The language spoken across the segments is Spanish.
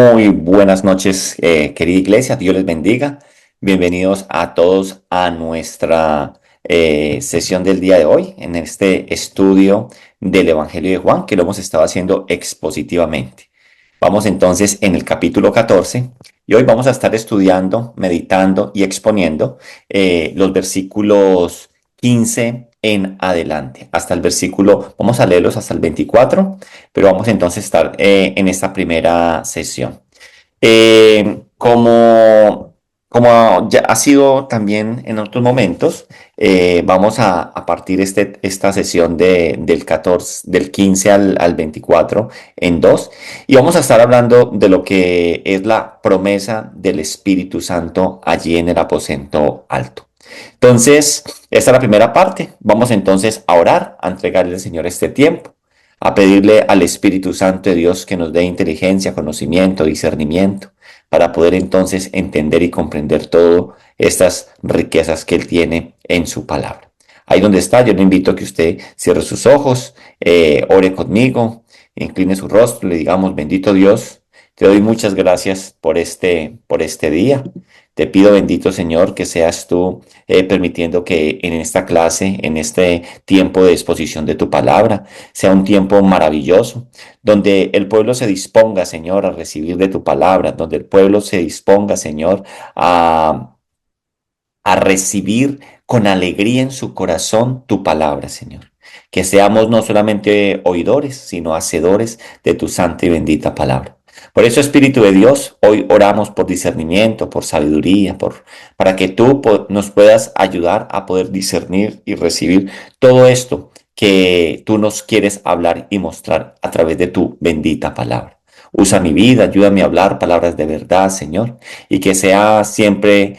Muy buenas noches, querida iglesia. Dios les bendiga. Bienvenidos a todos a nuestra sesión del día de hoy en este estudio del Evangelio de Juan, que lo hemos estado haciendo expositivamente. Vamos entonces en el capítulo 14 y hoy vamos a estar estudiando, meditando y exponiendo los versículos 15 en adelante, hasta el versículo, vamos a leerlos hasta el 24, pero vamos entonces a estar en esta primera sesión. Como ya ha sido también en otros momentos, vamos a partir esta sesión del 14, del 15 al 24 en dos, y vamos a estar hablando de lo que es la promesa del Espíritu Santo allí en el aposento alto. Entonces, esta es la primera parte. Vamos entonces a orar, a entregarle al Señor este tiempo, a pedirle al Espíritu Santo de Dios que nos dé inteligencia, conocimiento, discernimiento, para poder entonces entender y comprender todas estas riquezas que Él tiene en su palabra. Ahí donde está, yo le invito a que usted cierre sus ojos, ore conmigo, incline su rostro, le digamos, bendito Dios, te doy muchas gracias por este día. Te pido, bendito Señor, que seas tú permitiendo que en esta clase, en este tiempo de exposición de tu palabra, sea un tiempo maravilloso, donde el pueblo se disponga, Señor, a recibir de tu palabra, donde el pueblo se disponga, Señor, a recibir con alegría en su corazón tu palabra, Señor. Que seamos no solamente oidores, sino hacedores de tu santa y bendita palabra. Por eso, Espíritu de Dios, hoy oramos por discernimiento, por sabiduría, para que tú nos puedas ayudar a poder discernir y recibir todo esto que tú nos quieres hablar y mostrar a través de tu bendita palabra. Usa mi vida, ayúdame a hablar palabras de verdad, Señor, y que sea siempre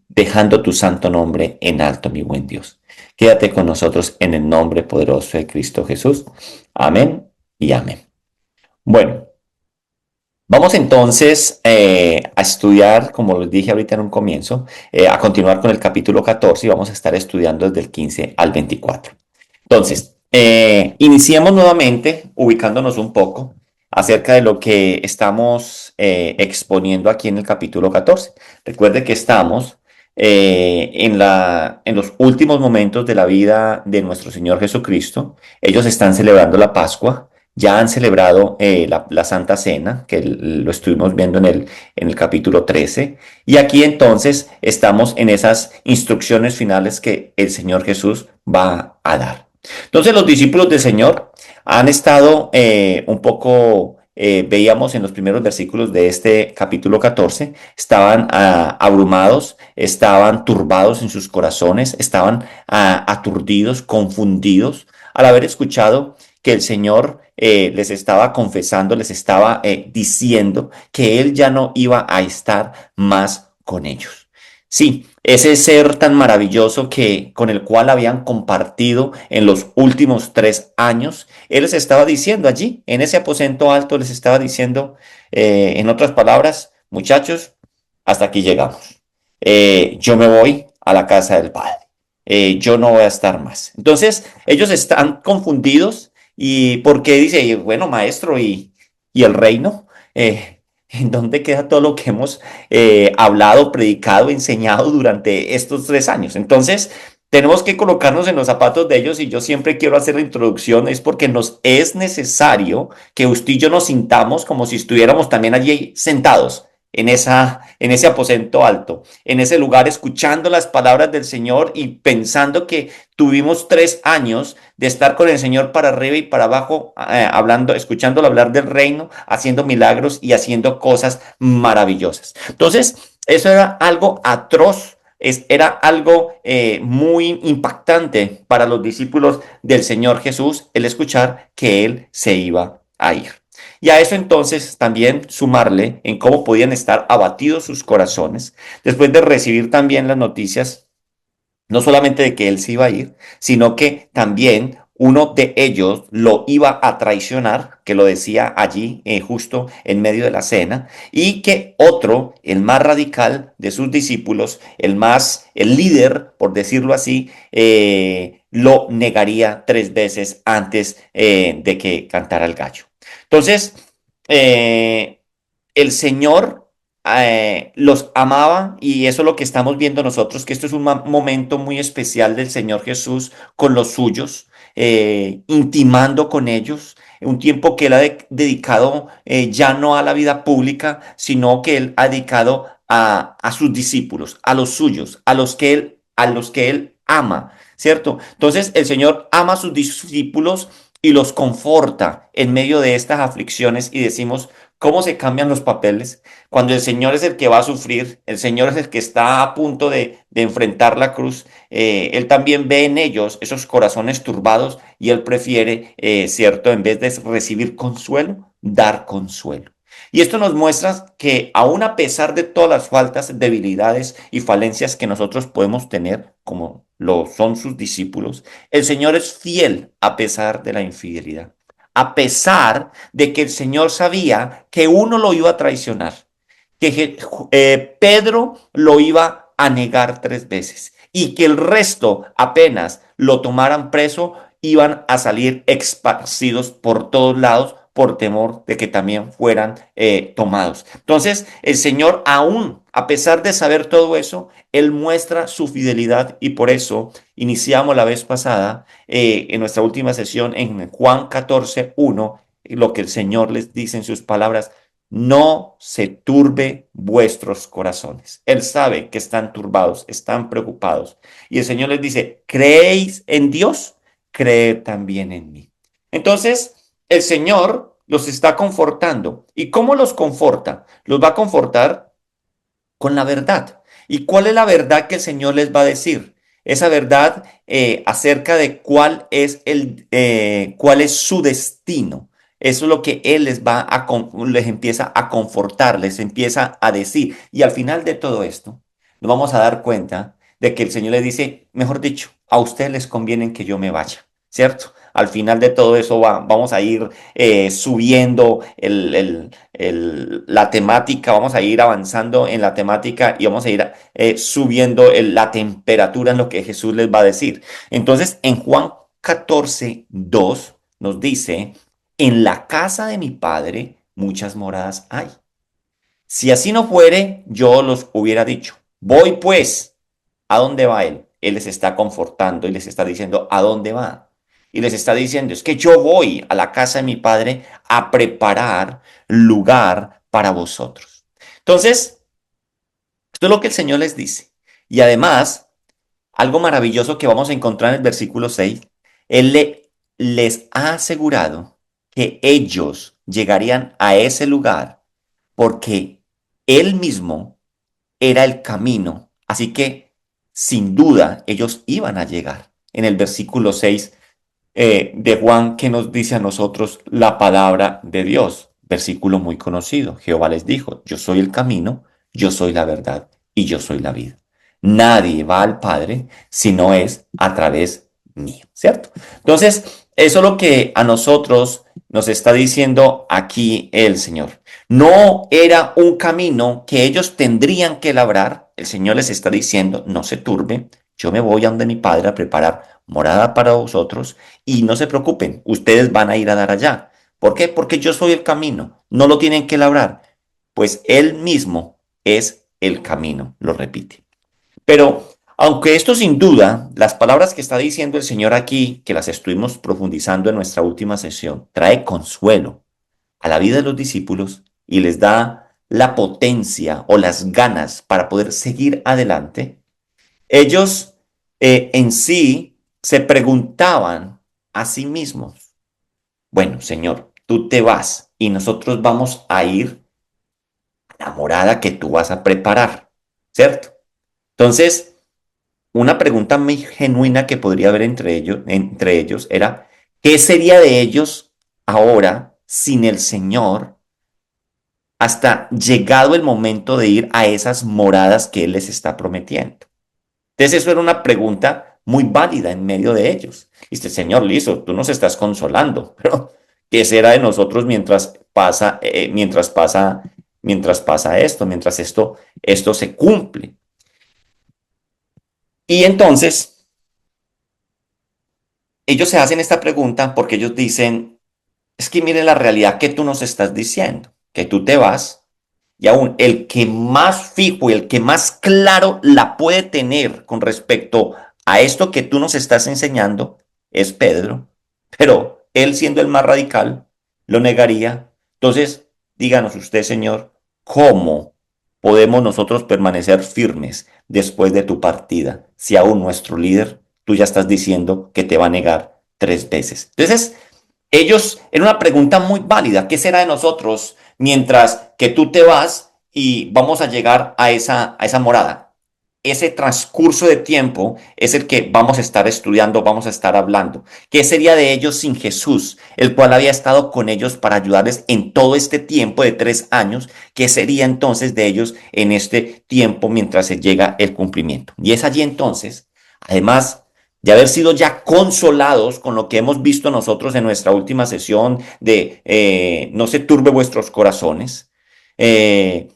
dejando tu santo nombre en alto, mi buen Dios. Quédate con nosotros en el nombre poderoso de Cristo Jesús. Amén y amén. Bueno, vamos entonces a estudiar, como les dije ahorita en un comienzo, a continuar con el capítulo 14 y vamos a estar estudiando desde el 15 al 24. Entonces, iniciemos nuevamente ubicándonos un poco acerca de lo que estamos exponiendo aquí en el capítulo 14. Recuerde que estamos en los últimos momentos de la vida de nuestro Señor Jesucristo. Ellos están celebrando la Pascua. Ya han celebrado la Santa Cena, que lo estuvimos viendo en el capítulo 13. Y aquí entonces estamos en esas instrucciones finales que el Señor Jesús va a dar. Entonces los discípulos del Señor han estado un poco, veíamos en los primeros versículos de este capítulo 14, estaban abrumados, estaban turbados en sus corazones, estaban aturdidos, confundidos al haber escuchado que el Señor les estaba confesando, les estaba diciendo que Él ya no iba a estar más con ellos. Sí, ese ser tan maravilloso con el cual habían compartido en los últimos 3 años, Él les estaba diciendo allí, en ese aposento alto, les estaba diciendo, en otras palabras, muchachos, hasta aquí llegamos. Yo me voy a la casa del Padre. Yo no voy a estar más. Entonces, ellos están confundidos y porque dice, bueno, maestro, y el reino, ¿en dónde queda todo lo que hemos hablado, predicado, enseñado durante estos 3 años? Entonces, tenemos que colocarnos en los zapatos de ellos y yo siempre quiero hacer la introducción, es porque nos es necesario que usted y yo nos sintamos como si estuviéramos también allí sentados en ese aposento alto, en ese lugar, escuchando las palabras del Señor y pensando que tuvimos 3 años de estar con el Señor para arriba y para abajo, hablando, escuchándolo hablar del reino, haciendo milagros y haciendo cosas maravillosas. Entonces, eso era algo atroz. Era algo muy impactante para los discípulos del Señor Jesús el escuchar que Él se iba a ir. Y a eso entonces también sumarle en cómo podían estar abatidos sus corazones después de recibir también las noticias, no solamente de que él se iba a ir, sino que también uno de ellos lo iba a traicionar, que lo decía allí justo en medio de la cena, y que otro, el más radical de sus discípulos, el líder, por decirlo así, lo negaría 3 veces antes de que cantara el gallo. Entonces, eh, el Señor los amaba y eso es lo que estamos viendo nosotros, que esto es un momento muy especial del Señor Jesús con los suyos, intimando con ellos, un tiempo que Él ha dedicado ya no a la vida pública, sino que Él ha dedicado a sus discípulos, a los suyos, a los que Él ama, ¿cierto? Entonces el Señor ama a sus discípulos y los conforta en medio de estas aflicciones y decimos, ¿cómo se cambian los papeles? Cuando el Señor es el que va a sufrir, el Señor es el que está a punto de enfrentar la cruz, Él también ve en ellos esos corazones turbados y Él prefiere, ¿cierto? En vez de recibir consuelo, dar consuelo. Y esto nos muestra que aun a pesar de todas las faltas, debilidades y falencias que nosotros podemos tener, como lo son sus discípulos, el Señor es fiel a pesar de la infidelidad. A pesar de que el Señor sabía que uno lo iba a traicionar, que Pedro lo iba a negar 3 veces y que el resto apenas lo tomaran preso, iban a salir esparcidos por todos lados por temor de que también fueran tomados. Entonces, el Señor, aún a pesar de saber todo eso, Él muestra su fidelidad y por eso iniciamos la vez pasada, en nuestra última sesión, en Juan 14:1, lo que el Señor les dice en sus palabras, no se turbe vuestros corazones. Él sabe que están turbados, están preocupados. Y el Señor les dice, ¿creéis en Dios? Creed también en mí. Entonces, el Señor los está confortando. ¿Y cómo los conforta? Los va a confortar con la verdad. ¿Y cuál es la verdad que el Señor les va a decir? Esa verdad acerca de cuál es su destino. Eso es lo que Él les empieza a confortar, les empieza a decir. Y al final de todo esto, nos vamos a dar cuenta de que el Señor les dice, mejor dicho, a ustedes les conviene que yo me vaya, ¿cierto? Al final de todo eso vamos a ir subiendo la temática, vamos a ir avanzando en la temática y vamos a ir subiendo la temperatura en lo que Jesús les va a decir. Entonces, en Juan 14:2 nos dice, en la casa de mi Padre muchas moradas hay. Si así no fuere, yo los hubiera dicho. Voy pues. ¿A dónde va él? Él les está confortando y les está diciendo, ¿a dónde va? Y les está diciendo, es que yo voy a la casa de mi padre a preparar lugar para vosotros. Entonces, esto es lo que el Señor les dice. Y además, algo maravilloso que vamos a encontrar en el versículo 6, les ha asegurado que ellos llegarían a ese lugar porque Él mismo era el camino. Así que, sin duda, ellos iban a llegar. En el versículo 6 de Juan, que nos dice a nosotros la palabra de Dios. Versículo muy conocido. Jehová les dijo, yo soy el camino, yo soy la verdad y yo soy la vida. Nadie va al Padre si no es a través mío, ¿cierto? Entonces, eso es lo que a nosotros nos está diciendo aquí el Señor. No era un camino que ellos tendrían que labrar. El Señor les está diciendo, no se turbe, yo me voy a donde mi Padre a preparar morada para vosotros y no se preocupen, ustedes van a ir a dar allá. ¿Por qué? Porque yo soy el camino, no lo tienen que labrar. Pues Él mismo es el camino, lo repite. Pero aunque esto sin duda, las palabras que está diciendo el Señor aquí, que las estuvimos profundizando en nuestra última sesión, trae consuelo a la vida de los discípulos y les da la potencia o las ganas para poder seguir adelante, ellos en sí se preguntaban a sí mismos, bueno, Señor, tú te vas y nosotros vamos a ir a la morada que tú vas a preparar, ¿cierto? Entonces, una pregunta muy genuina que podría haber entre ellos era, ¿qué sería de ellos ahora sin el Señor hasta llegado el momento de ir a esas moradas que Él les está prometiendo? Entonces eso era una pregunta muy válida en medio de ellos. Dice, Señor, listo, tú nos estás consolando, pero ¿qué será de nosotros mientras esto se cumple? Y entonces ellos se hacen esta pregunta porque ellos dicen, Es que mire la realidad que tú nos estás diciendo, que tú te vas y aún el que más fijo y el que más claro la puede tener con respecto a esto que tú nos estás enseñando es Pedro, pero él siendo el más radical lo negaría. Entonces, díganos usted, Señor, ¿cómo podemos nosotros permanecer firmes después de tu partida si aún nuestro líder, tú ya estás diciendo que te va a negar 3 veces? Entonces, ellos, era una pregunta muy válida, ¿qué será de nosotros mientras que tú te vas y vamos a llegar a esa morada? Ese transcurso de tiempo es el que vamos a estar estudiando, vamos a estar hablando. ¿Qué sería de ellos sin Jesús, el cual había estado con ellos para ayudarles en todo este tiempo de 3 años? ¿Qué sería entonces de ellos en este tiempo mientras se llega el cumplimiento? Y es allí entonces, además de haber sido ya consolados con lo que hemos visto nosotros en nuestra última sesión de no se turbe vuestros corazones. Eh,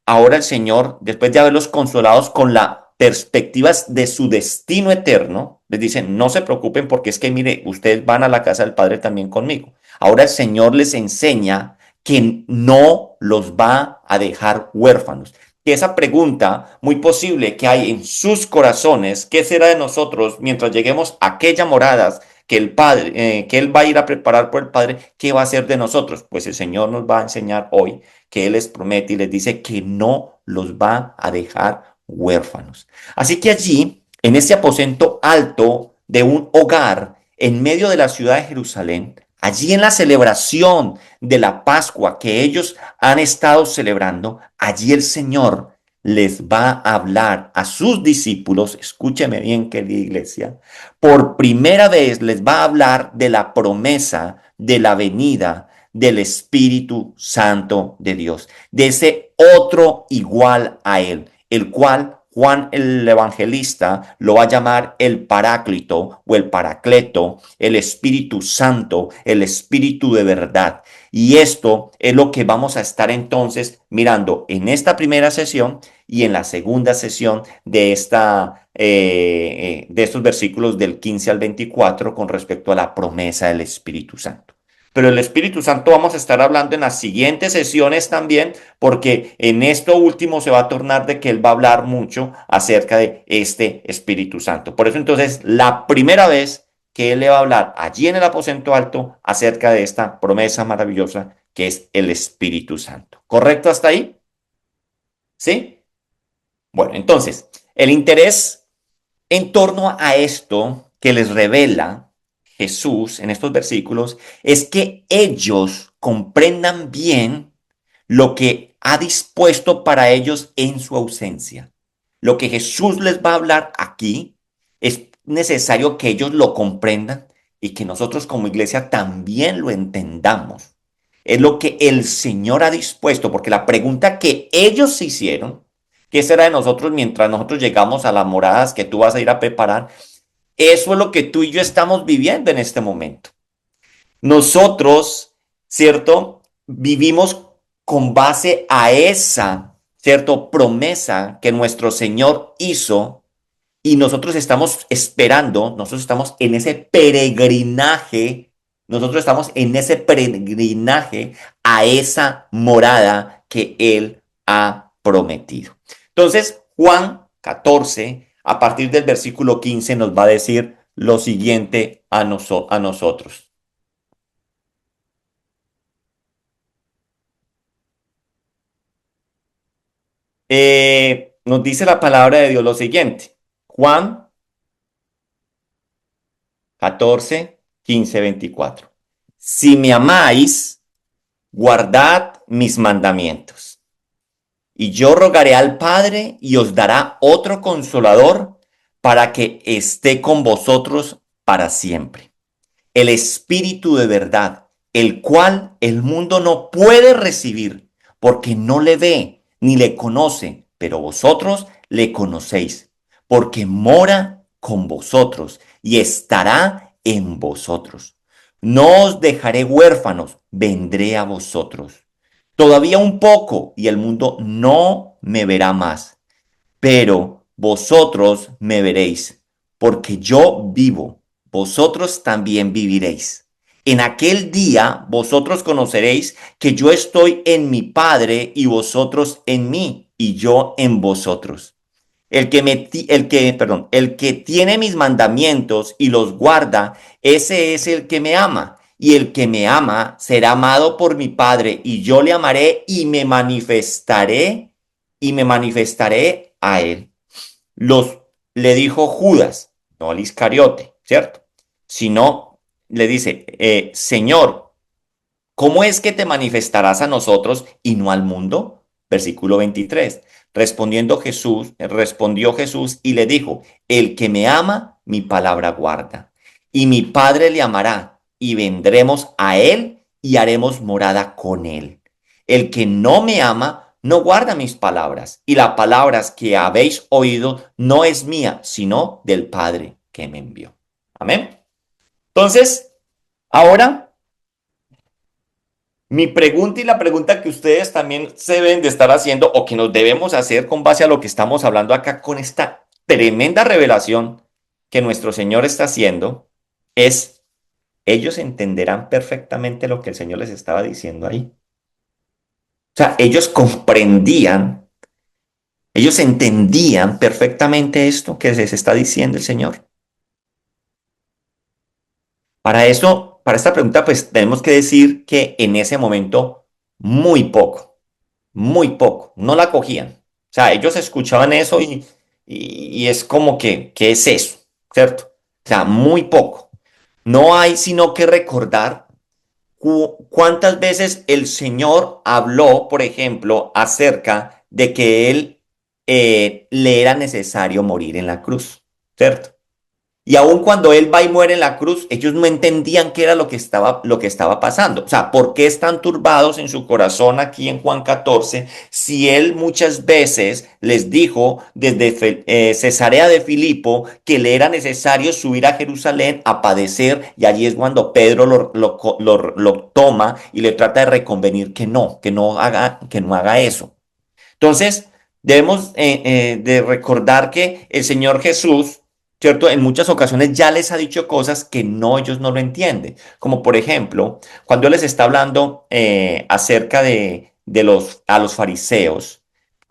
Ahora el Señor, después de haberlos consolados con la perspectiva de su destino eterno, les dice, no se preocupen porque es que, mire, ustedes van a la casa del Padre también conmigo. Ahora el Señor les enseña que no los va a dejar huérfanos. Y esa pregunta muy posible que hay en sus corazones, ¿qué será de nosotros mientras lleguemos a aquella morada que el Padre, que Él va a ir a preparar por el Padre? ¿Qué va a hacer de nosotros? Pues el Señor nos va a enseñar hoy que Él les promete y les dice que no los va a dejar huérfanos. Así que allí, en ese aposento alto de un hogar en medio de la ciudad de Jerusalén, allí en la celebración de la Pascua que ellos han estado celebrando, allí el Señor les va a hablar a sus discípulos, escúcheme bien querida iglesia, por primera vez les va a hablar de la promesa de la venida del Espíritu Santo de Dios, de ese otro igual a Él, el cual Juan el Evangelista lo va a llamar el Paráclito o el Paracleto, el Espíritu Santo, el Espíritu de verdad. Y esto es lo que vamos a estar entonces mirando en esta primera sesión y en la segunda sesión de estos versículos del 15 al 24 con respecto a la promesa del Espíritu Santo. Pero el Espíritu Santo vamos a estar hablando en las siguientes sesiones también, porque en esto último se va a tornar de que Él va a hablar mucho acerca de este Espíritu Santo. Por eso entonces, la primera vez que Él le va a hablar allí en el aposento alto acerca de esta promesa maravillosa que es el Espíritu Santo. ¿Correcto hasta ahí? ¿Sí? Bueno, entonces, el interés en torno a esto que les revela Jesús en estos versículos es que ellos comprendan bien lo que ha dispuesto para ellos en su ausencia. Lo que Jesús les va a hablar aquí es necesario que ellos lo comprendan y que nosotros como iglesia también lo entendamos. Es lo que el Señor ha dispuesto, porque la pregunta que ellos se hicieron, ¿qué será de nosotros mientras nosotros llegamos a las moradas que tú vas a ir a preparar? Eso es lo que tú y yo estamos viviendo en este momento. Nosotros, ¿cierto? Vivimos con base a esa, ¿cierto? Promesa que nuestro Señor hizo y nosotros estamos esperando, nosotros estamos en ese peregrinaje, nosotros estamos en ese peregrinaje a esa morada que Él ha prometido. Entonces, Juan 14, a partir del versículo 15, nos va a decir lo siguiente a nosotros. Nos dice la palabra de Dios lo siguiente. Juan 14, 15, 24. Si me amáis, guardad mis mandamientos. Y yo rogaré al Padre y os dará otro consolador para que esté con vosotros para siempre. El Espíritu de verdad, el cual el mundo no puede recibir porque no le ve ni le conoce, pero vosotros le conocéis, porque mora con vosotros y estará en vosotros. No os dejaré huérfanos, vendré a vosotros. Todavía un poco y el mundo no me verá más, pero vosotros me veréis, porque yo vivo, vosotros también viviréis. En aquel día vosotros conoceréis que yo estoy en mi Padre y vosotros en mí y yo en vosotros. El que tiene mis mandamientos y los guarda, ese es el que me ama. Y el que me ama será amado por mi Padre, y yo le amaré y me manifestaré a él. Los le dijo Judas, no al Iscariote, ¿cierto? Sino le dice, Señor, ¿cómo es que te manifestarás a nosotros y no al mundo? Versículo 23. Respondió Jesús y le dijo, el que me ama, mi palabra guarda, y mi Padre le amará, y vendremos a él y haremos morada con él. El que no me ama, no guarda mis palabras, y las palabras que habéis oído no es mía, sino del Padre que me envió. Amén. Entonces, ahora mi pregunta y la pregunta que ustedes también se deben de estar haciendo o que nos debemos hacer con base a lo que estamos hablando acá con esta tremenda revelación que nuestro Señor está haciendo es, ellos entenderán perfectamente lo que el Señor les estaba diciendo ahí. O sea, ellos entendían perfectamente esto que les está diciendo el Señor. Para eso, para esta pregunta, pues tenemos que decir que en ese momento muy poco, no la cogían. O sea, ellos escuchaban eso y es como que, ¿qué es eso? ¿Cierto? O sea, muy poco. No hay sino que recordar cuántas veces el Señor habló, por ejemplo, acerca de que él le era necesario morir en la cruz, ¿cierto? Y aun cuando él va y muere en la cruz, ellos no entendían qué era lo que estaba pasando. O sea, ¿por qué están turbados en su corazón aquí en Juan 14 si él muchas veces les dijo desde Cesarea de Filipo que le era necesario subir a Jerusalén a padecer? Y allí es cuando Pedro lo toma y le trata de reconvenir que no haga eso. Entonces, debemos de recordar que el Señor Jesús, ¿cierto? En muchas ocasiones ya les ha dicho cosas que no, ellos no lo entienden. Como por ejemplo, cuando les está hablando acerca a los fariseos,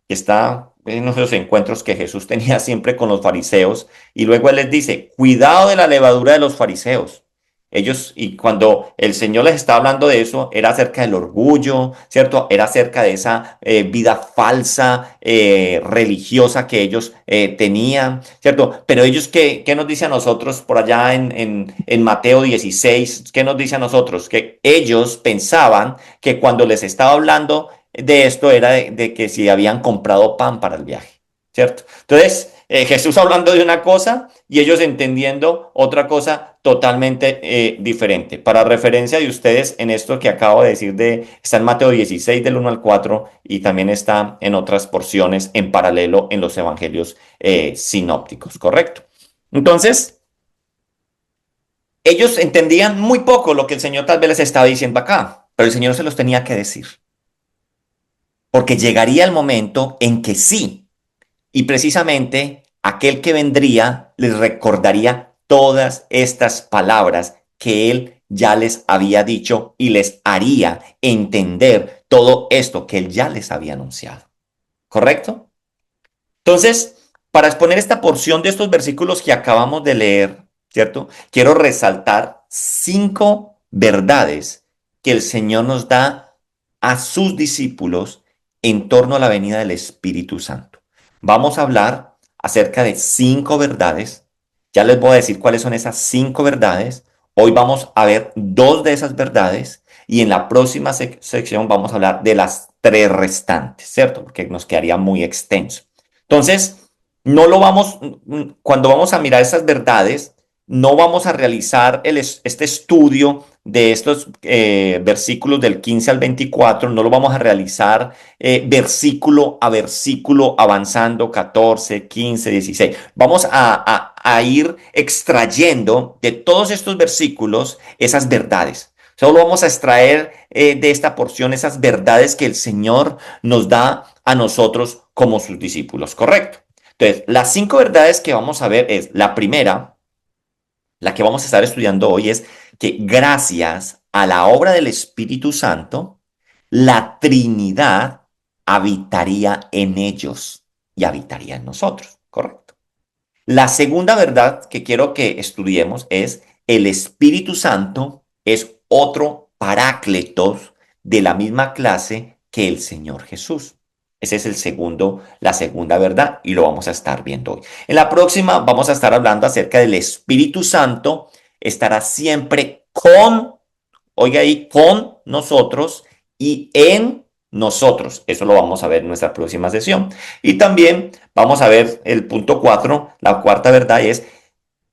que está en esos encuentros que Jesús tenía siempre con los fariseos, y luego él les dice, cuidado de la levadura de los fariseos. Ellos, y cuando el Señor les está hablando de eso, era acerca del orgullo, ¿cierto? Era acerca de esa vida falsa, religiosa que ellos tenían, ¿cierto? Pero ellos, ¿qué nos dice a nosotros por allá en Mateo 16? ¿Qué nos dice a nosotros? Que ellos pensaban que cuando les estaba hablando de esto era de que si habían comprado pan para el viaje, ¿cierto? Entonces, Jesús hablando de una cosa y ellos entendiendo otra cosa totalmente diferente. Para referencia de ustedes, en esto que acabo de decir, está en Mateo 16 del 1 al 4 y también está en otras porciones en paralelo en los evangelios sinópticos, ¿correcto? Entonces, ellos entendían muy poco lo que el Señor tal vez les estaba diciendo acá, pero el Señor se los tenía que decir, porque llegaría el momento en que sí, y precisamente aquel que vendría les recordaría todas estas palabras que él ya les había dicho y les haría entender todo esto que él ya les había anunciado. ¿Correcto? Entonces, para exponer esta porción de estos versículos que acabamos de leer, ¿cierto? Quiero resaltar 5 verdades que el Señor nos da a sus discípulos en torno a la venida del Espíritu Santo. Vamos a hablar acerca de 5 verdades. Ya les voy a decir cuáles son esas 5 verdades. Hoy vamos a ver 2 de esas verdades y en la próxima sección vamos a hablar de las 3 restantes, ¿cierto? Porque nos quedaría muy extenso. Entonces, cuando vamos a mirar esas verdades, no vamos a realizar este estudio de estos versículos del 15 al 24, no lo vamos a realizar versículo a versículo avanzando 14, 15, 16. Vamos a ir extrayendo de todos estos versículos esas verdades. Solo vamos a extraer de esta porción esas verdades que el Señor nos da a nosotros como sus discípulos, ¿correcto? Entonces, las 5 verdades que vamos a ver es, la primera, la que vamos a estar estudiando hoy es que gracias a la obra del Espíritu Santo, la Trinidad habitaría en ellos y habitaría en nosotros, ¿correcto? La segunda verdad que quiero que estudiemos es el Espíritu Santo es otro parácletos de la misma clase que el Señor Jesús. Ese es la segunda verdad y lo vamos a estar viendo hoy. En la próxima vamos a estar hablando acerca del Espíritu Santo. Estará siempre con, oiga ahí, con nosotros y en nosotros. Eso lo vamos a ver en nuestra próxima sesión. Y también vamos a ver el punto 4, la cuarta verdad es,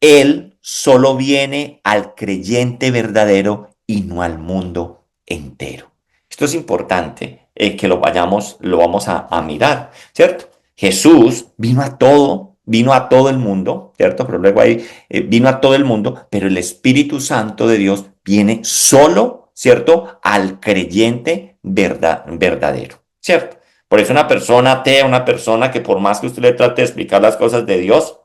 Él solo viene al creyente verdadero y no al mundo entero. Esto es importante que lo vamos a mirar, ¿cierto? Jesús vino a todo el mundo, ¿cierto? Pero luego ahí vino a todo el mundo, pero el Espíritu Santo de Dios viene solo, ¿cierto? Al creyente verdadero, ¿cierto? Por eso una persona atea, una persona que por más que usted le trate de explicar las cosas de Dios,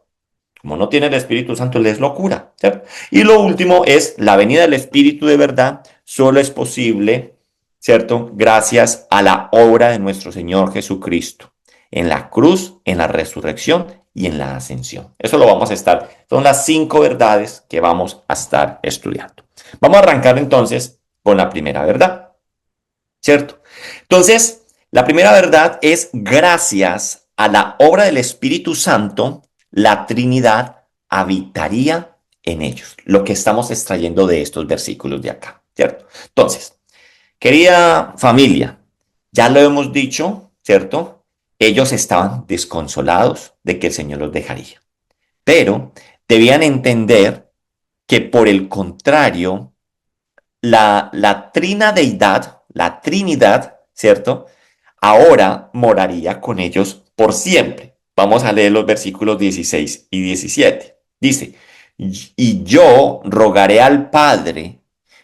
como no tiene el Espíritu Santo, le es locura, ¿cierto? Y lo último es la venida del Espíritu de verdad, solo es posible, ¿cierto? Gracias a la obra de nuestro Señor Jesucristo, en la cruz, en la resurrección y en la ascensión. Eso lo vamos a estar, son las 5 verdades que vamos a estar estudiando. Vamos a arrancar entonces con la primera verdad, ¿cierto? Entonces, la primera verdad es gracias a la obra del Espíritu Santo, la Trinidad habitaría en ellos. Lo que estamos extrayendo de estos versículos de acá, ¿cierto? Entonces, querida familia, ya lo hemos dicho, ¿cierto? Ellos estaban desconsolados de que el Señor los dejaría, pero debían entender que por el contrario, la trinadeidad, la Trinidad, ¿cierto? Ahora moraría con ellos por siempre. Vamos a leer los versículos 16 y 17. Dice, y yo rogaré al Padre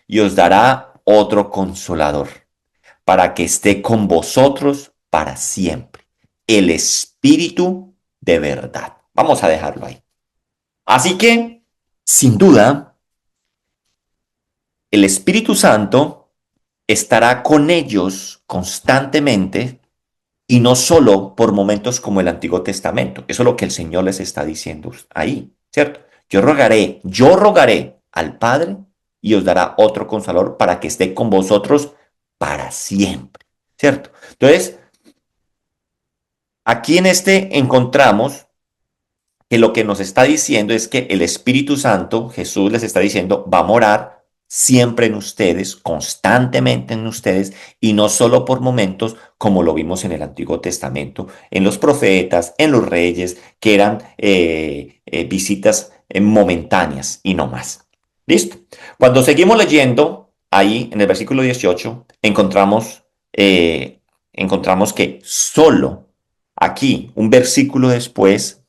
y os dará otro consolador para que esté con vosotros para siempre. El Espíritu de verdad. Vamos a dejarlo ahí. Así que, sin duda, el Espíritu Santo estará con ellos constantemente y no solo por momentos como el Antiguo Testamento. Eso es lo que el Señor les está diciendo ahí, ¿cierto? Yo rogaré al Padre y os dará otro consolador para que esté con vosotros para siempre, ¿cierto? Entonces, aquí en este encontramos que lo que nos está diciendo es que el Espíritu Santo, Jesús les está diciendo, va a morar siempre en ustedes, constantemente en ustedes, y no solo por momentos como lo vimos en el Antiguo Testamento, en los profetas, en los reyes, que eran visitas momentáneas y no más. ¿Listo? Cuando seguimos leyendo, ahí en el versículo 18, encontramos que solo aquí, un versículo después,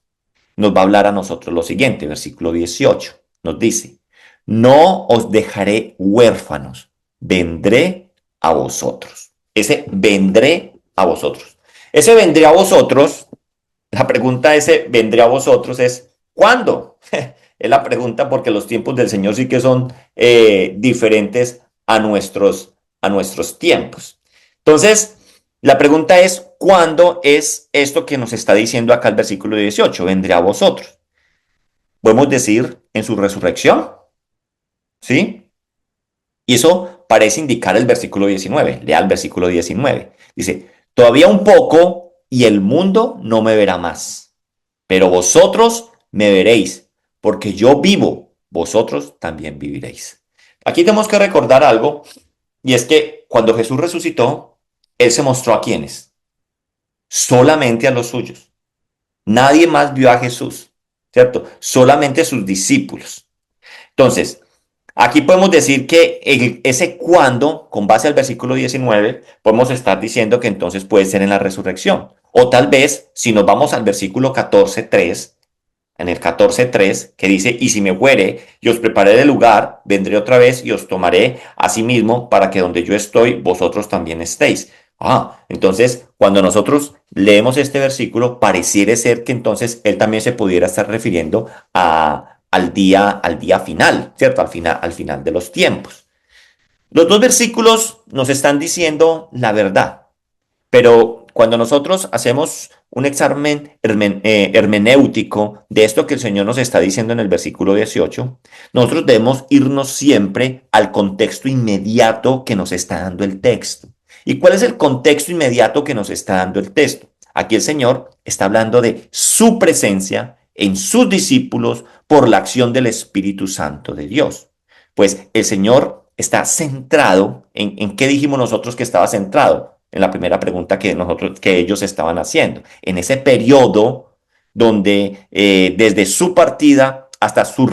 nos va a hablar a nosotros lo siguiente, versículo 18, nos dice, no os dejaré huérfanos, vendré a vosotros. Ese vendré a vosotros. Ese vendré a vosotros, la pregunta de ese vendré a vosotros es, ¿cuándo? Es la pregunta porque los tiempos del Señor sí que son diferentes a nuestros tiempos. Entonces, la pregunta es, ¿cuándo es esto que nos está diciendo acá el versículo 18? Vendré a vosotros. Podemos decir en su resurrección, ¿sí? Y eso parece indicar el versículo 19. Lea el versículo 19. Dice, todavía un poco y el mundo no me verá más, pero vosotros me veréis, porque yo vivo, vosotros también viviréis. Aquí tenemos que recordar algo, y es que cuando Jesús resucitó, Él se mostró a quienes, solamente a los suyos. Nadie más vio a Jesús, ¿cierto? Solamente sus discípulos. Entonces, aquí podemos decir que ese cuándo, con base al versículo 19, podemos estar diciendo que entonces puede ser en la resurrección. O tal vez, si nos vamos al versículo 14:3, en el 14:3, que dice, y si me fuere y os preparé el lugar, vendré otra vez y os tomaré a sí mismo para que donde yo estoy, vosotros también estéis. Entonces, cuando nosotros leemos este versículo, pareciera ser que entonces él también se pudiera estar refiriendo al día final, ¿cierto? Al final de los tiempos. Los dos versículos nos están diciendo la verdad. Pero cuando nosotros hacemos un examen hermenéutico de esto que el Señor nos está diciendo en el versículo 18, nosotros debemos irnos siempre al contexto inmediato que nos está dando el texto. ¿Y cuál es el contexto inmediato que nos está dando el texto? Aquí el Señor está hablando de su presencia en sus discípulos por la acción del Espíritu Santo de Dios. Pues el Señor está centrado en qué dijimos nosotros que estaba centrado en la primera pregunta que ellos estaban haciendo, en ese periodo donde desde su partida hasta su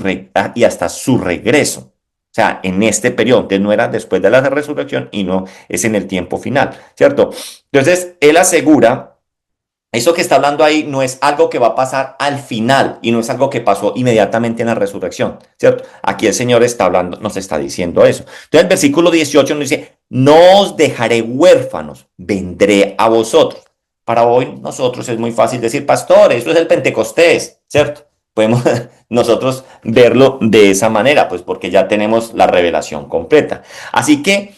regreso. O sea, en este periodo, entonces no era después de la resurrección y no es en el tiempo final, ¿cierto? Entonces, él asegura, eso que está hablando ahí no es algo que va a pasar al final y no es algo que pasó inmediatamente en la resurrección, ¿cierto? Aquí el Señor está hablando, nos está diciendo eso. Entonces el versículo 18 nos dice, no os dejaré huérfanos, vendré a vosotros. Para hoy nosotros es muy fácil decir, pastor, eso es el Pentecostés, ¿cierto? Podemos nosotros verlo de esa manera, pues porque ya tenemos la revelación completa. Así que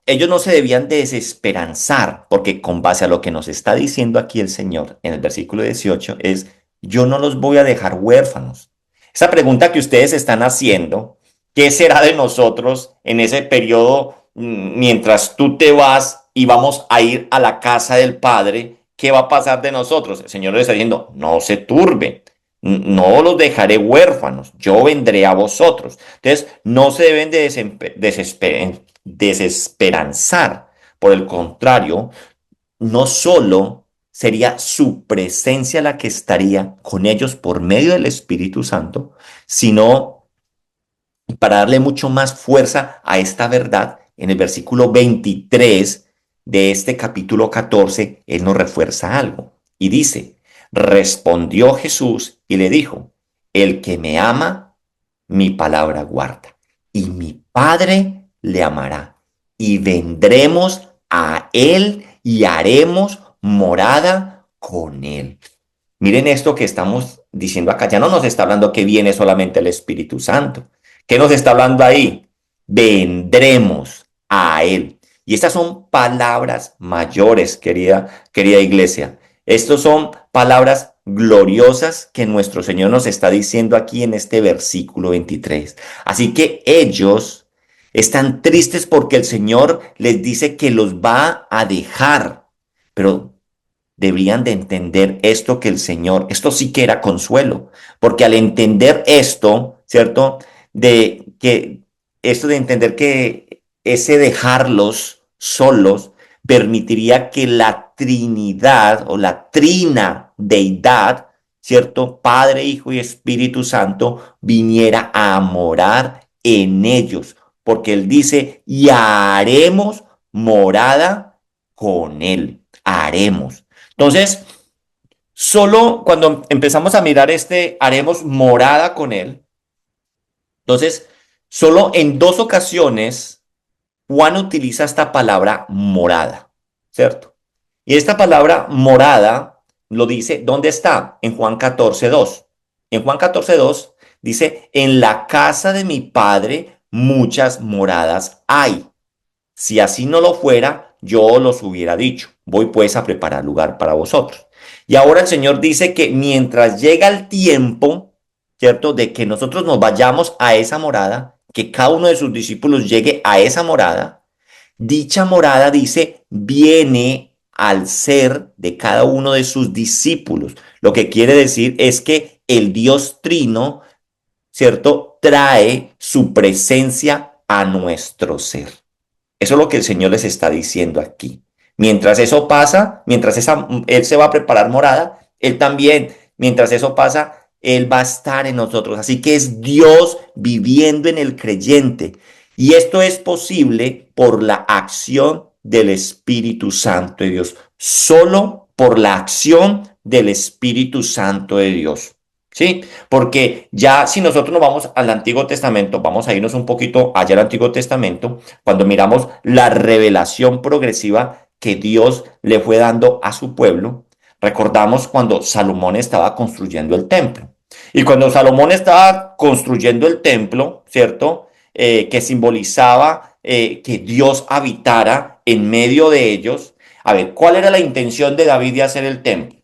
ellos no se debían desesperanzar, porque con base a lo que nos está diciendo aquí el Señor en el versículo 18 es, yo no los voy a dejar huérfanos. Esa pregunta que ustedes están haciendo, ¿qué será de nosotros en ese periodo mientras tú te vas y vamos a ir a la casa del Padre? ¿Qué va a pasar de nosotros? El Señor les está diciendo, no se turben. No los dejaré huérfanos, yo vendré a vosotros. Entonces, no se deben de desesperanzar. Por el contrario, no solo sería su presencia la que estaría con ellos por medio del Espíritu Santo, sino para darle mucho más fuerza a esta verdad, en el versículo 23 de este capítulo 14, él nos refuerza algo y dice, respondió Jesús y le dijo, el que me ama, mi palabra guarda, y mi Padre le amará, y vendremos a él y haremos morada con él. Miren esto que estamos diciendo acá. Ya no nos está hablando que viene solamente el Espíritu Santo. ¿Qué nos está hablando ahí? Vendremos a Él. Y estas son palabras mayores, querida iglesia. Estas son palabras gloriosas que nuestro Señor nos está diciendo aquí en este versículo 23. Así que ellos están tristes porque el Señor les dice que los va a dejar. Pero deberían de entender esto que el Señor, esto sí que era consuelo, porque al entender esto, ¿cierto? Esto de entender que ese dejarlos solos permitiría que la Trinidad o la trina deidad, ¿cierto? Padre, Hijo y Espíritu Santo viniera a morar en ellos, porque Él dice, y haremos morada con Él, haremos. Entonces, solo cuando empezamos a mirar haremos morada con Él. Entonces, solo en dos ocasiones Juan utiliza esta palabra morada, ¿cierto? Y esta palabra morada lo dice, ¿dónde está? En Juan 14:2. En Juan 14:2 dice, en la casa de mi Padre muchas moradas hay. Si así no lo fuera, yo los hubiera dicho. Voy pues a preparar lugar para vosotros. Y ahora el Señor dice que mientras llega el tiempo, ¿cierto? De que nosotros nos vayamos a esa morada, que cada uno de sus discípulos llegue a esa morada, dicha morada dice, viene al ser de cada uno de sus discípulos. Lo que quiere decir es que el Dios Trino, ¿cierto? Trae su presencia a nuestro ser. Eso es lo que el Señor les está diciendo aquí. Mientras eso pasa, Él se va a preparar morada, Él también, mientras eso pasa, Él va a estar en nosotros. Así que es Dios viviendo en el creyente. Y esto es posible por la acción del Espíritu Santo de Dios. Solo por la acción del Espíritu Santo de Dios. ¿Sí? Porque ya si nosotros nos vamos al Antiguo Testamento, vamos a irnos un poquito allá al Antiguo Testamento, cuando miramos la revelación progresiva que Dios le fue dando a su pueblo, recordamos cuando Salomón estaba construyendo el templo. Y cuando Salomón estaba construyendo el templo, ¿cierto? Que simbolizaba que Dios habitara en medio de ellos. A ver, ¿cuál era la intención de David de hacer el templo?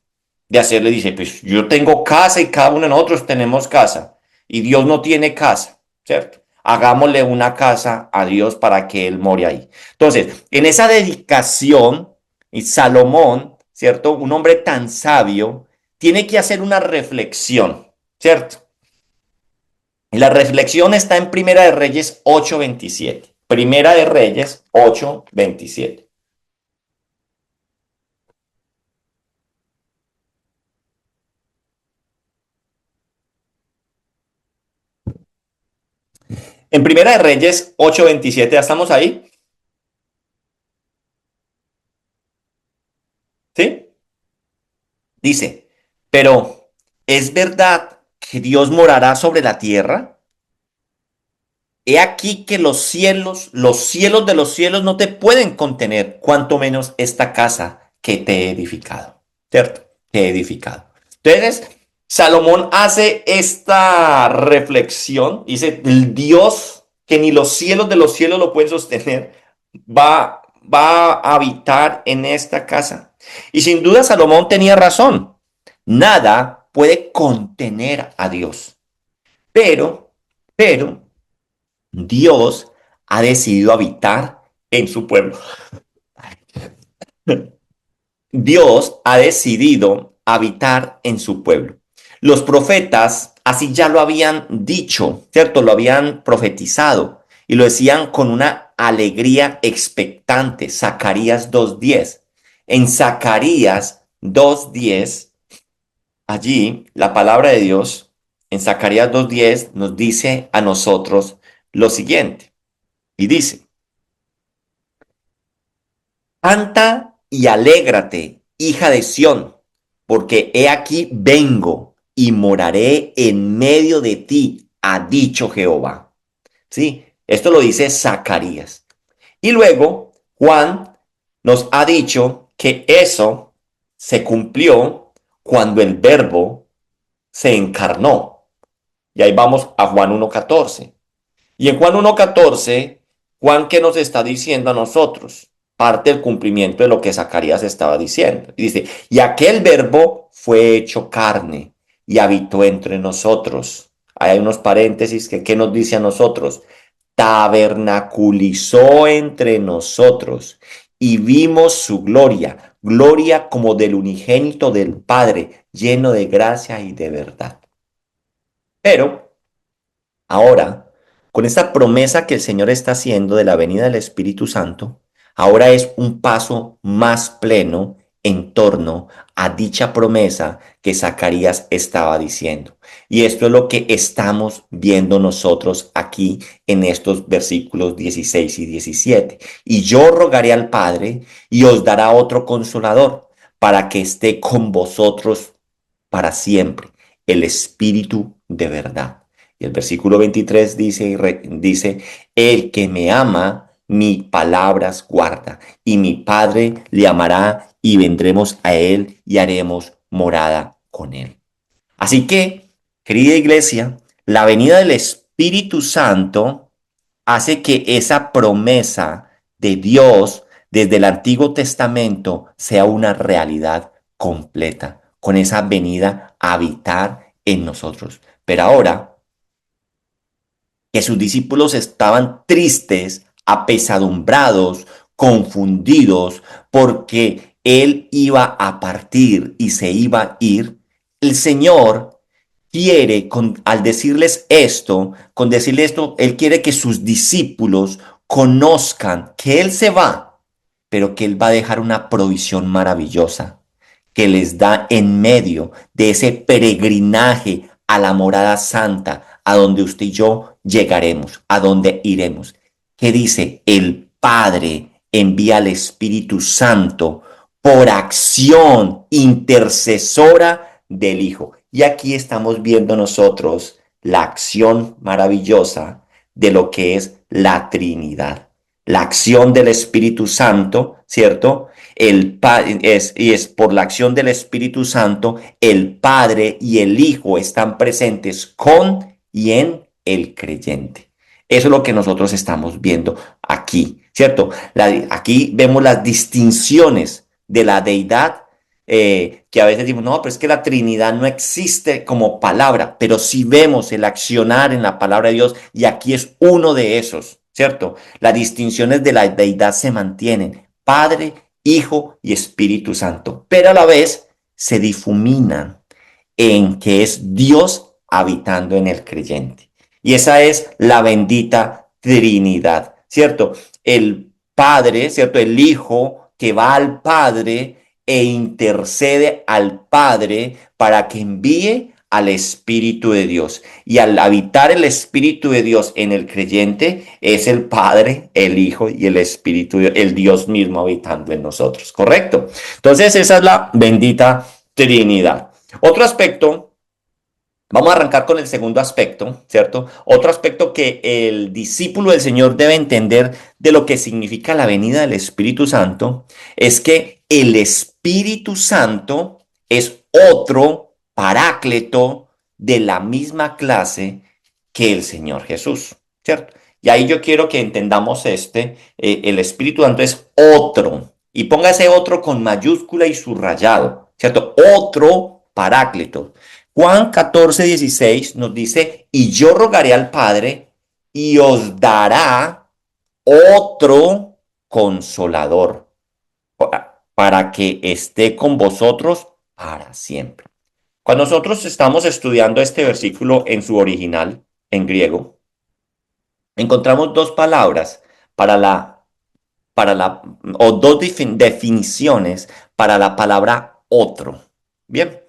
De hacerle, dice, pues yo tengo casa y cada uno de nosotros tenemos casa. Y Dios no tiene casa, ¿cierto? Hagámosle una casa a Dios para que Él more ahí. Entonces, en esa dedicación, y Salomón, ¿cierto? Un hombre tan sabio, tiene que hacer una reflexión, ¿cierto? Y la reflexión está en Primera de Reyes 8:27. Primera de Reyes 8:27. En Primera de Reyes 8:27, ¿ya estamos ahí? ¿Sí? Dice, pero ¿es verdad que Dios morará sobre la tierra? He aquí que los cielos de los cielos no te pueden contener, cuanto menos esta casa que te he edificado, ¿cierto? Que he edificado. Entonces, Salomón hace esta reflexión, dice, el Dios que ni los cielos de los cielos lo pueden sostener, va a habitar en esta casa. Y sin duda Salomón tenía razón. Nada puede contener a Dios. Pero, Dios ha decidido habitar en su pueblo. Dios ha decidido habitar en su pueblo. Los profetas así ya lo habían dicho, ¿cierto? Lo habían profetizado y lo decían con una alegría expectante. Zacarías 2:10. En Zacarías 2:10, allí la palabra de Dios, en Zacarías 2:10 nos dice a nosotros lo siguiente. Y dice, canta y alégrate, hija de Sión, porque he aquí vengo y moraré en medio de ti, ha dicho Jehová. ¿Sí? Esto lo dice Zacarías. Y luego Juan nos ha dicho que eso se cumplió cuando el verbo se encarnó. Y ahí vamos a Juan 1:14. Y en Juan 1:14, Juan, ¿qué nos está diciendo a nosotros? Parte del cumplimiento de lo que Zacarías estaba diciendo. Y dice, y aquel verbo fue hecho carne y habitó entre nosotros. Hay unos paréntesis que ¿qué nos dice a nosotros? Tabernaculizó entre nosotros y vimos su gloria, gloria como del unigénito del Padre, lleno de gracia y de verdad. Pero ahora, con esta promesa que el Señor está haciendo de la venida del Espíritu Santo, ahora es un paso más pleno en torno a dicha promesa que Zacarías estaba diciendo. Y esto es lo que estamos viendo nosotros aquí en estos versículos 16 y 17. Y yo rogaré al Padre y os dará otro consolador para que esté con vosotros para siempre, el Espíritu de verdad. Y el versículo 23 dice, el que me ama, mis palabras guarda, y mi Padre le amará, y vendremos a él y haremos morada con él. Así que, querida iglesia, la venida del Espíritu Santo hace que esa promesa de Dios desde el Antiguo Testamento sea una realidad completa, con esa venida a habitar en nosotros. Pero ahora que sus discípulos estaban tristes, apesadumbrados, confundidos, porque él iba a partir y se iba a ir, el Señor quiere, al decirles esto, con decirle esto, Él quiere que sus discípulos conozcan que Él se va, pero que Él va a dejar una provisión maravillosa que les da en medio de ese peregrinaje a la morada santa, a donde usted y yo llegaremos, a donde iremos. ¿Qué dice? El Padre envía al Espíritu Santo por acción intercesora del Hijo. Y aquí estamos viendo nosotros la acción maravillosa de lo que es la Trinidad. La acción del Espíritu Santo, ¿cierto? Y es por la acción del Espíritu Santo, el Padre y el Hijo están presentes con y en el creyente. Eso es lo que nosotros estamos viendo aquí, ¿cierto? Aquí vemos las distinciones de la deidad, que a veces decimos, no, pero es que la Trinidad no existe como palabra, pero sí vemos el accionar en la palabra de Dios y aquí es uno de esos, ¿cierto? Las distinciones de la deidad se mantienen, Padre, Hijo y Espíritu Santo, pero a la vez se difuminan en que es Dios habitando en el creyente. Y esa es la bendita Trinidad, ¿cierto? El Padre, ¿cierto? El Hijo que va al Padre e intercede al Padre para que envíe al Espíritu de Dios. Y al habitar el Espíritu de Dios en el creyente, es el Padre, el Hijo y el Espíritu, el Dios mismo habitando en nosotros, ¿correcto? Entonces, esa es la bendita Trinidad. Otro aspecto. Vamos a arrancar con el segundo aspecto, ¿cierto? Otro aspecto que el discípulo del Señor debe entender de lo que significa la venida del Espíritu Santo es que el Espíritu Santo es otro paráclito de la misma clase que el Señor Jesús, ¿cierto? Y ahí yo quiero que entendamos el Espíritu Santo es otro, y ponga ese otro con mayúscula y subrayado, ¿cierto? Otro paráclito. Juan 14:16 nos dice, y yo rogaré al Padre y os dará otro consolador para que esté con vosotros para siempre. Cuando nosotros estamos estudiando este versículo en su original, en griego, encontramos dos palabras para o dos definiciones para la palabra otro. Bien,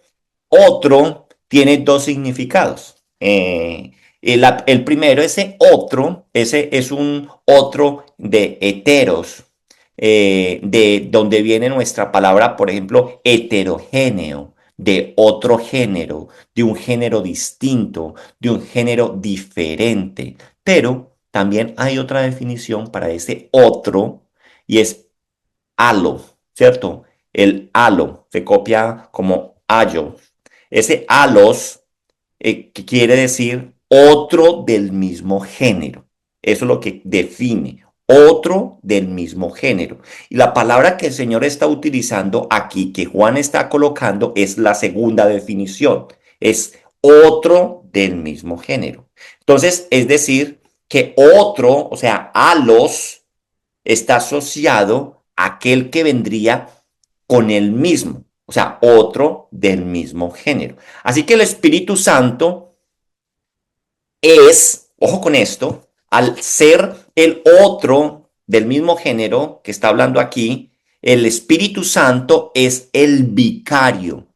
otro tiene dos significados. El primero, ese otro, ese es un otro de heteros, de donde viene nuestra palabra, por ejemplo, heterogéneo, de otro género, de un género distinto, de un género diferente. Pero también hay otra definición para ese otro y es halo, ¿cierto? El halo se copia como ayo. Ese halos, que quiere decir otro del mismo género. Eso es lo que define, otro del mismo género. Y la palabra que el Señor está utilizando aquí, que Juan está colocando, es la segunda definición. Es otro del mismo género. Entonces, es decir, que otro, o sea, halos, está asociado a aquel que vendría con el mismo, o sea, otro del mismo género. Así que el Espíritu Santo es, ojo con esto, al ser el otro del mismo género que está hablando aquí, el Espíritu Santo es el vicario,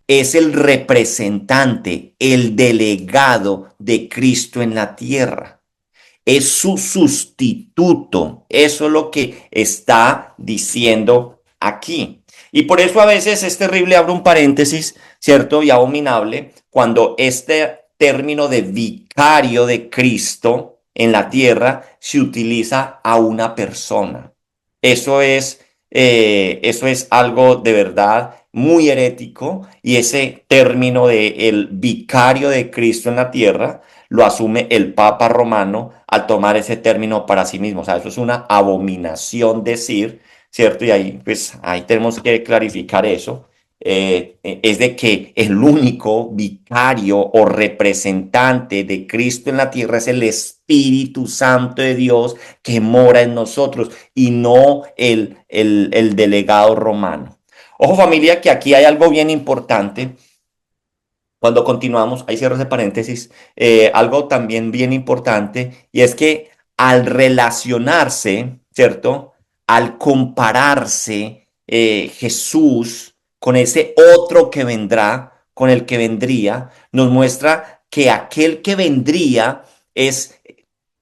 es el representante, el delegado de Cristo en la tierra. Es su sustituto. Eso es lo que está diciendo aquí. Y por eso a veces es terrible, abro un paréntesis, ¿cierto? Y abominable, cuando este término de vicario de Cristo en la tierra se utiliza a una persona. Eso es algo de verdad muy herético y ese término de el vicario de Cristo en la tierra lo asume el Papa Romano al tomar ese término para sí mismo. O sea, eso es una abominación decir, ¿cierto? Y ahí, pues, ahí tenemos que clarificar eso. Es de que el único vicario o representante de Cristo en la tierra es el Espíritu Santo de Dios que mora en nosotros y no el delegado romano. Ojo familia, que aquí hay algo bien importante. Cuando continuamos, ahí cierro ese paréntesis, algo también bien importante, y es que al relacionarse, ¿cierto? Al compararse Jesús con ese otro que vendrá, con el que vendría, nos muestra que aquel que vendría es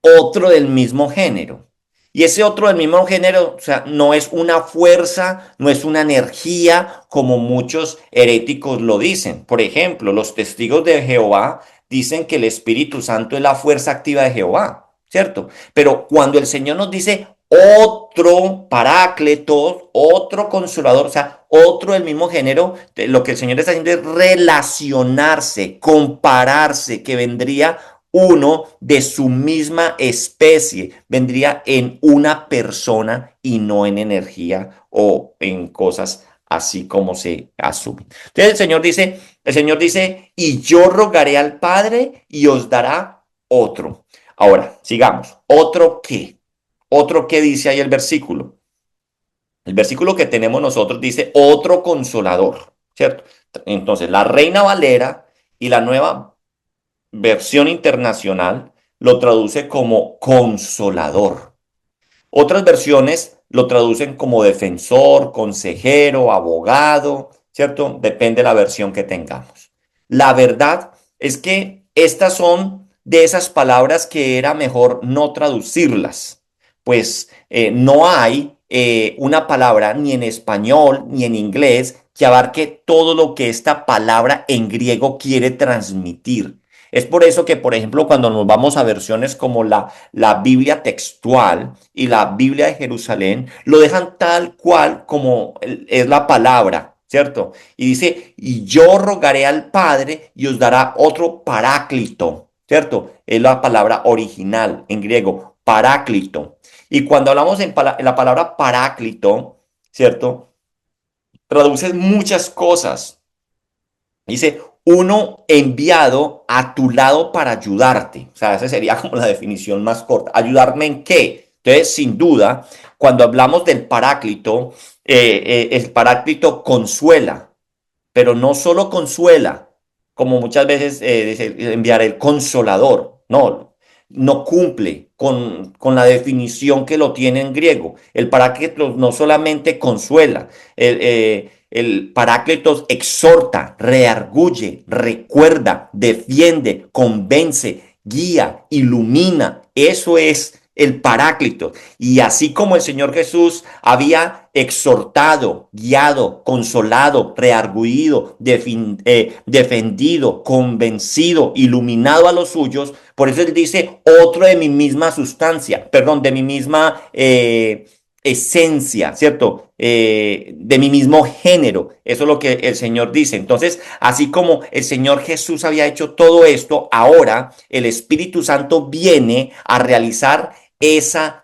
otro del mismo género. Y ese otro del mismo género, o sea, no es una fuerza, no es una energía como muchos heréticos lo dicen. Por ejemplo, los testigos de Jehová dicen que el Espíritu Santo es la fuerza activa de Jehová, ¿cierto? Pero cuando el Señor nos dice otro paráclito, otro consolador, o sea, otro del mismo género. Lo que el Señor está haciendo es relacionarse, compararse, que vendría uno de su misma especie, vendría en una persona y no en energía o en cosas así como se asume. Entonces el Señor dice, y yo rogaré al Padre y os dará otro. Ahora, sigamos. ¿Otro qué? ¿Otro qué dice ahí el versículo? El versículo que tenemos nosotros dice otro consolador, ¿cierto? Entonces, la Reina Valera y la nueva versión internacional lo traduce como consolador. Otras versiones lo traducen como defensor, consejero, abogado, ¿cierto? Depende de la versión que tengamos. La verdad es que estas son de esas palabras que era mejor no traducirlas, pues no hay una palabra ni en español ni en inglés que abarque todo lo que esta palabra en griego quiere transmitir. Es por eso que, por ejemplo, cuando nos vamos a versiones como la Biblia textual y la Biblia de Jerusalén, lo dejan tal cual como es la palabra, ¿cierto? Y dice, y yo rogaré al Padre y os dará otro paráclito, ¿cierto? Es la palabra original en griego, paráclito. Y cuando hablamos en la palabra paráclito, ¿cierto? Traduce muchas cosas. Dice, uno enviado a tu lado para ayudarte. O sea, esa sería como la definición más corta. ¿Ayudarme en qué? Entonces, sin duda, cuando hablamos del paráclito, el paráclito consuela, pero no solo consuela, como muchas veces dice, enviar el consolador. No, no cumple con la definición que lo tiene en griego. El paráclitos no solamente consuela, el paráclitos exhorta, reargulle, recuerda, defiende, convence, guía, ilumina. Eso es el paráclito. Y así como el Señor Jesús había exhortado, guiado, consolado, reargüido, defendido, convencido, iluminado a los suyos, por eso él dice otro de mi misma sustancia, perdón, de mi misma esencia, ¿cierto? De mi mismo género. Eso es lo que el Señor dice. Entonces, así como el Señor Jesús había hecho todo esto, ahora el Espíritu Santo viene a realizar esta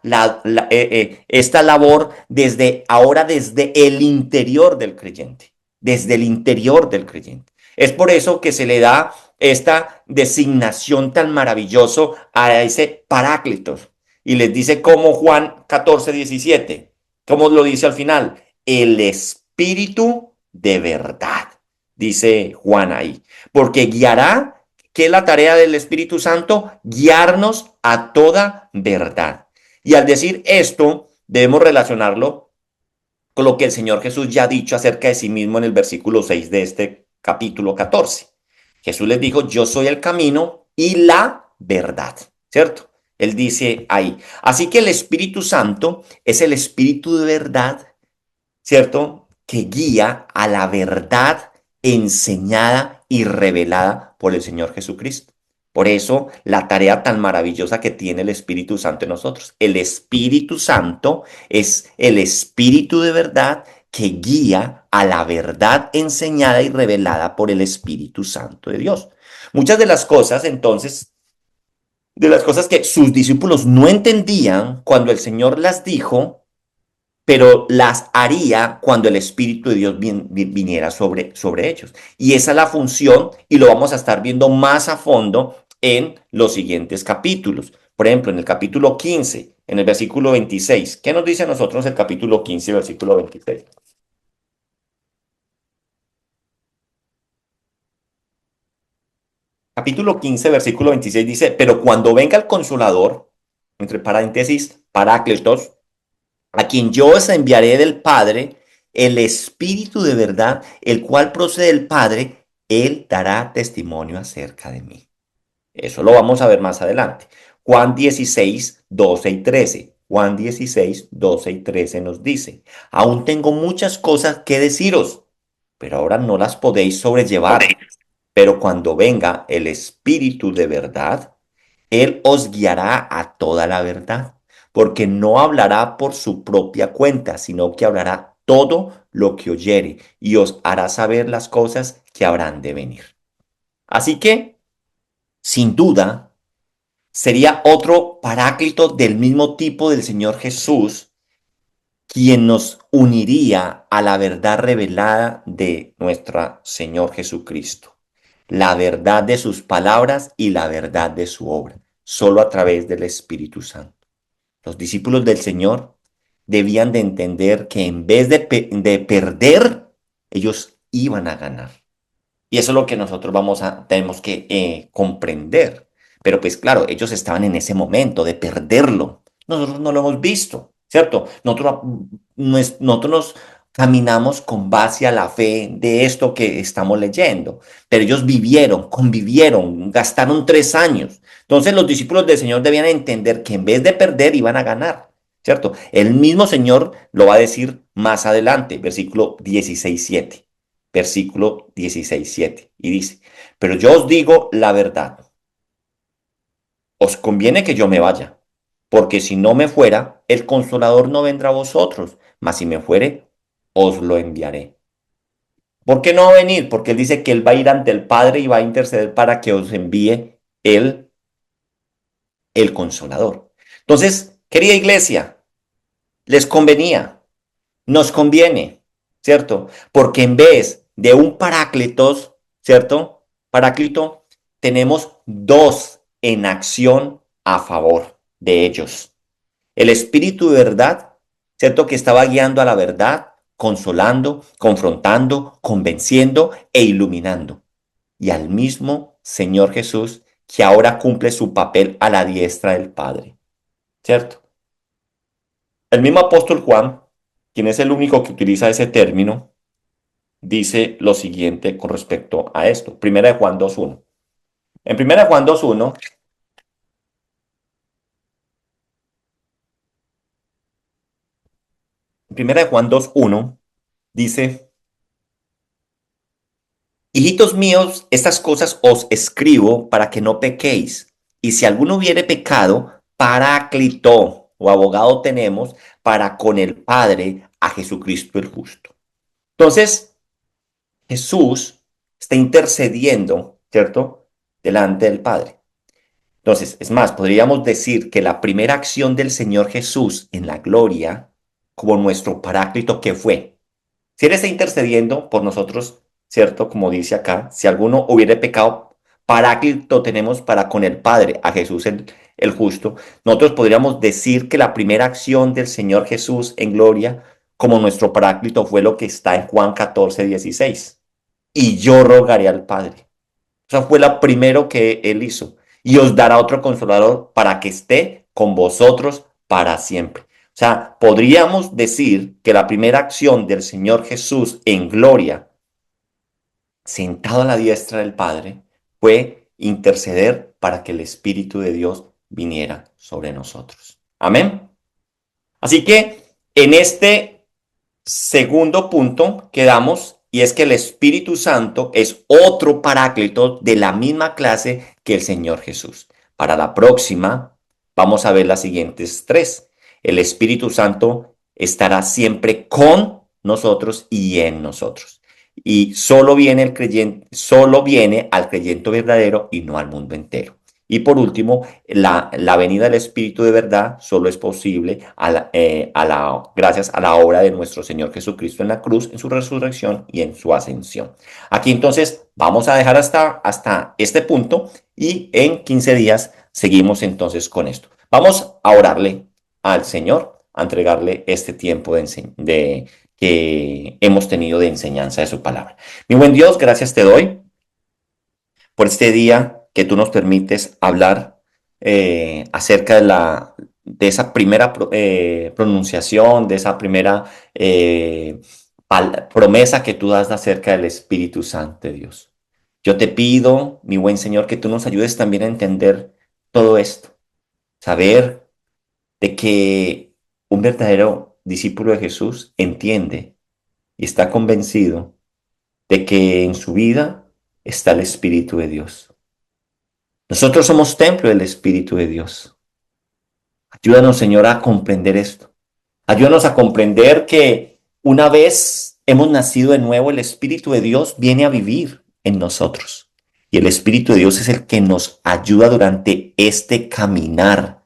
labor desde ahora, desde el interior del creyente, desde el interior del creyente. Es por eso que se le da esta designación tan maravilloso a ese paráclitos. Y les dice como Juan 14:17, como lo dice al final, el Espíritu de verdad, dice Juan ahí, porque guiará. ¿Qué es la tarea del Espíritu Santo? Guiarnos a toda verdad. Y al decir esto, debemos relacionarlo con lo que el Señor Jesús ya ha dicho acerca de sí mismo en el versículo 6 de este capítulo 14. Jesús les dijo, yo soy el camino y la verdad, ¿cierto? Él dice ahí. Así que el Espíritu Santo es el Espíritu de verdad, ¿cierto? Que guía a la verdad enseñada y revelada por el Señor Jesucristo. Por eso, la tarea tan maravillosa que tiene el Espíritu Santo en nosotros. El Espíritu Santo es el Espíritu de verdad que guía a la verdad enseñada y revelada por el Espíritu Santo de Dios. Muchas de las cosas, entonces, de las cosas que sus discípulos no entendían cuando el Señor las dijo, pero las haría cuando el Espíritu de Dios viniera sobre ellos. Y esa es la función y lo vamos a estar viendo más a fondo en los siguientes capítulos. Por ejemplo, en el capítulo 15, en el versículo 26. ¿Qué nos dice a nosotros el capítulo 15, versículo 26? Capítulo 15, versículo 26 dice, pero cuando venga el consolador, entre paréntesis, Paráclitos, a quien yo os enviaré del Padre, el Espíritu de verdad, el cual procede del Padre, él dará testimonio acerca de mí. Eso lo vamos a ver más adelante. Juan 16, 12 y 13. Juan 16, 12 y 13 nos dice, aún tengo muchas cosas que deciros, pero ahora no las podéis sobrellevar. Pero cuando venga el Espíritu de verdad, él os guiará a toda la verdad, porque no hablará por su propia cuenta, sino que hablará todo lo que oyere y os hará saber las cosas que habrán de venir. Así que, sin duda, sería otro paráclito del mismo tipo del Señor Jesús, quien nos uniría a la verdad revelada de nuestro Señor Jesucristo, la verdad de sus palabras y la verdad de su obra, solo a través del Espíritu Santo. Los discípulos del Señor debían de entender que en vez de perder, ellos iban a ganar. Y eso es lo que nosotros tenemos que comprender. Pero pues claro, ellos estaban en ese momento de perderlo. Nosotros no lo hemos visto, ¿cierto? Nosotros nos caminamos con base a la fe de esto que estamos leyendo. Pero ellos vivieron, convivieron, gastaron 3 años. Entonces los discípulos del Señor debían entender que en vez de perder, iban a ganar, ¿cierto? El mismo Señor lo va a decir más adelante, versículo 16:7. Versículo 16:7. Y dice, pero yo os digo la verdad, os conviene que yo me vaya, porque si no me fuera, el consolador no vendrá a vosotros, mas si me fuere, os lo enviaré. ¿Por qué no va a venir? Porque él dice que él va a ir ante el Padre y va a interceder para que os envíe él, el consolador. Entonces, querida iglesia, les convenía. Nos conviene, ¿cierto? Porque en vez de un paráclitos, ¿cierto? Paráclito, tenemos dos en acción a favor de ellos. El Espíritu de verdad, ¿cierto? Que estaba guiando a la verdad, consolando, confrontando, convenciendo e iluminando. Y al mismo Señor Jesús, que ahora cumple su papel a la diestra del Padre, ¿cierto? El mismo apóstol Juan, quien es el único que utiliza ese término, dice lo siguiente con respecto a esto. Primera de Juan 2:1. En Primera de Juan 2:1, Primera de Juan 2:1 dice, hijitos míos, estas cosas os escribo para que no pequéis. Y si alguno hubiere pecado, paráclito o abogado tenemos para con el Padre a Jesucristo el justo. Entonces, Jesús está intercediendo, ¿cierto? Delante del Padre. Entonces, es más, podríamos decir que la primera acción del Señor Jesús en la gloria, como nuestro paráclito que fue, si Él está intercediendo por nosotros, ¿cierto? Como dice acá, si alguno hubiere pecado, paráclito tenemos para con el Padre, a Jesús el justo. Nosotros podríamos decir que la primera acción del Señor Jesús en gloria, como nuestro paráclito, fue lo que está en Juan 14:16. Y yo rogaré al Padre. O sea, fue la primero que él hizo. Y os dará otro consolador para que esté con vosotros para siempre. O sea, podríamos decir que la primera acción del Señor Jesús en gloria, sentado a la diestra del Padre, fue interceder para que el Espíritu de Dios viniera sobre nosotros. Amén. Así que en este segundo punto quedamos y es que el Espíritu Santo es otro paráclito de la misma clase que el Señor Jesús. Para la próxima vamos a ver las siguientes tres. El Espíritu Santo estará siempre con nosotros y en nosotros. Y solo viene el creyente, solo viene al creyente verdadero y no al mundo entero. Y por último, la venida del Espíritu de verdad solo es posible gracias a la obra de nuestro Señor Jesucristo en la cruz, en su resurrección y en su ascensión. Aquí entonces vamos a dejar hasta este punto y en 15 días seguimos entonces con esto. Vamos a orarle al Señor, a entregarle este tiempo que hemos tenido de enseñanza de su palabra. Mi buen Dios, gracias te doy por este día que tú nos permites hablar acerca de esa primera pronunciación, de esa primera promesa que tú das acerca del Espíritu Santo de Dios. Yo te pido, mi buen Señor, que tú nos ayudes también a entender todo esto, saber de que un verdadero discípulo de Jesús entiende y está convencido de que en su vida está el Espíritu de Dios. Nosotros somos templo del Espíritu de Dios. Ayúdanos, Señor, a comprender esto. Ayúdanos a comprender que una vez hemos nacido de nuevo, el Espíritu de Dios viene a vivir en nosotros. Y el Espíritu de Dios es el que nos ayuda durante este caminar,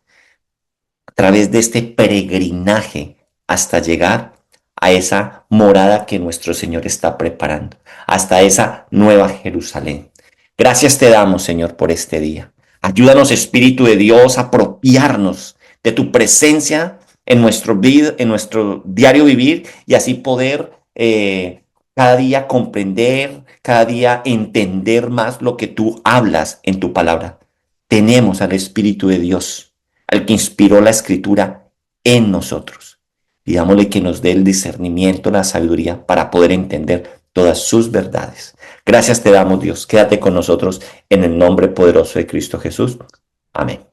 a través de este peregrinaje, hasta llegar a esa morada que nuestro Señor está preparando, hasta esa nueva Jerusalén. Gracias te damos, Señor, por este día. Ayúdanos, Espíritu de Dios, a apropiarnos de tu presencia en nuestro, en nuestro diario vivir y así poder cada día comprender, cada día entender más lo que tú hablas en tu palabra. Tenemos al Espíritu de Dios, al que inspiró la Escritura en nosotros. Pidámosle que nos dé el discernimiento, la sabiduría para poder entender todas sus verdades. Gracias te damos, Dios. Quédate con nosotros en el nombre poderoso de Cristo Jesús. Amén.